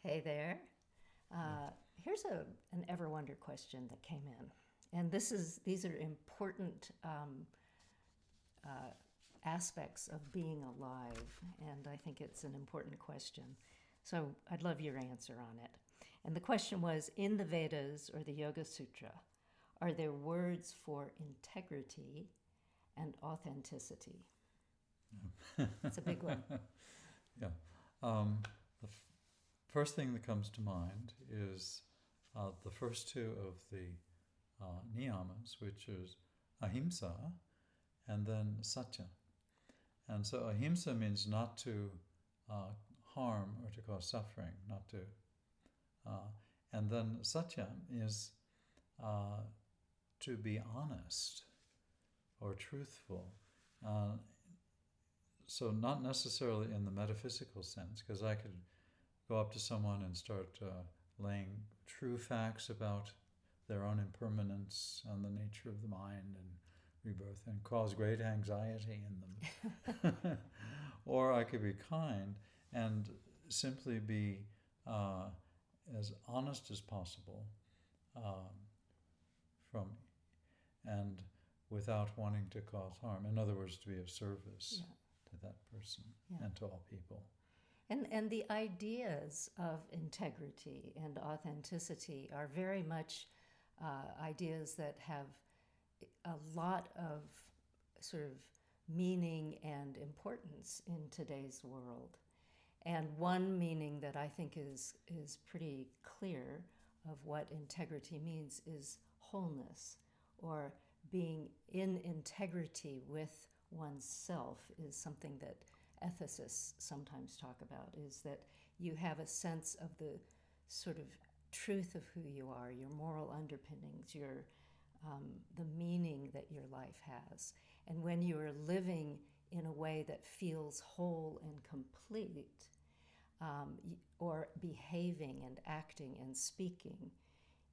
Hey there. Here's an Ever Wonder question that came in, and these are important aspects of being alive, and I think it's an important question. So I'd love your answer on it. And the question was: in the Vedas or the Yoga Sutra, are there words for integrity and authenticity? It's a big one. Yeah. The first thing that comes to mind is the first two of the niyamas, which is ahimsa and then satya. And so ahimsa means not to harm or to cause suffering, not to. And then satya is to be honest or truthful. So not necessarily in the metaphysical sense, because I could go up to someone and start laying true facts about their own impermanence and the nature of the mind and rebirth and cause great anxiety in them. Or I could be kind and simply be as honest as possible from and without wanting to cause harm. In other words, to be of service to that person and to all people. And the ideas of integrity and authenticity are very much ideas that have a lot of sort of meaning and importance in today's world. And one meaning that I think is pretty clear of what integrity means is wholeness, or being in integrity with oneself is something that ethicists sometimes talk about, is that you have a sense of the sort of truth of who you are, your moral underpinnings, your the meaning that your life has. And when you are living in a way that feels whole and complete, or behaving and acting and speaking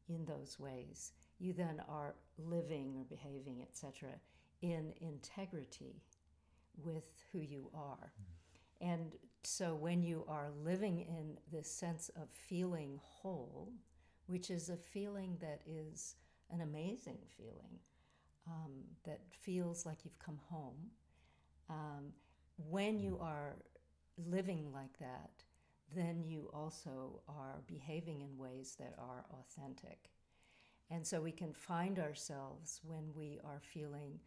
in those ways, you then are living or behaving, etc., in integrity with who you are. And so when you are living in this sense of feeling whole, which is a feeling that is an amazing feeling, that feels like you've come home, when you are living like that, then you also are behaving in ways that are authentic. And so we can find ourselves when we are feeling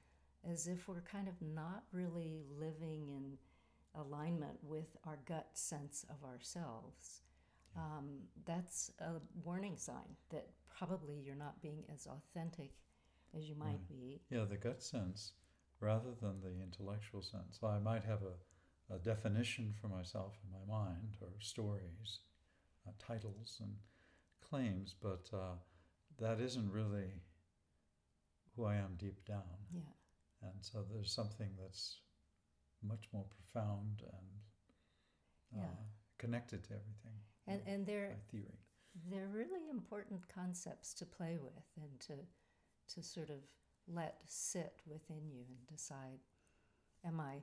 as if we're kind of not really living in alignment with our gut sense of ourselves. That's a warning sign that probably you're not being as authentic as you might be. Yeah, the gut sense rather than the intellectual sense. I might have a definition for myself in my mind, or stories, titles and claims, but that isn't really who I am deep down. Yeah. And so there's something that's much more profound and connected to everything. And by theory. They're really important concepts to play with and to sort of let sit within you and decide, am I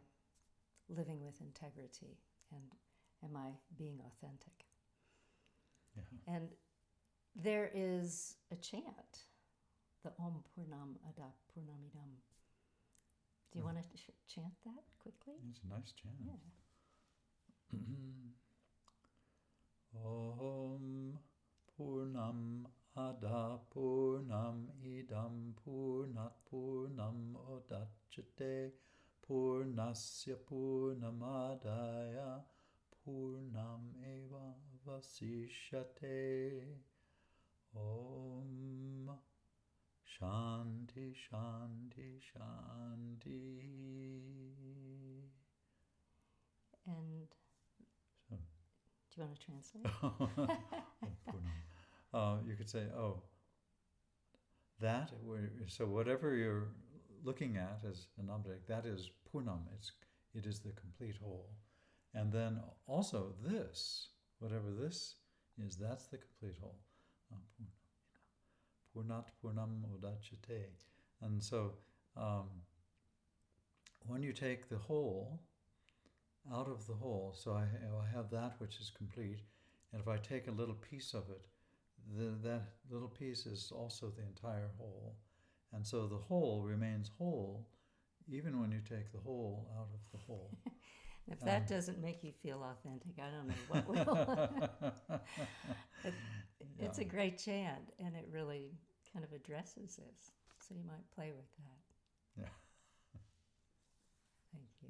living with integrity and am I being authentic? Yeah. And there is a chant, the Om Purnam Ada Purnamidam. Do you want to chant that quickly? It's a nice chant. Yeah. Om Purnam Ada Purnam Idam Purnat Purnam Odachyate Purnasya Purnamadaya Purnam Eva Vasishyate. Om Shanti Shanti Shanti. And So, do you want to translate? You could say, that, so whatever you're looking at as an object, that is Purnam, it is the complete whole. And then also this, whatever this is, that's the complete whole. Purnat Purnam Odachyate. And so when you take the whole out of the whole, so I have that which is complete, And if I take a little piece of it, that little piece is also the entire whole. And so the whole remains whole even when you take the whole out of the whole. If that doesn't make you feel authentic, I don't know what will. It's a great chant, and it really kind of addresses this. So you might play with that. Yeah. Thank you.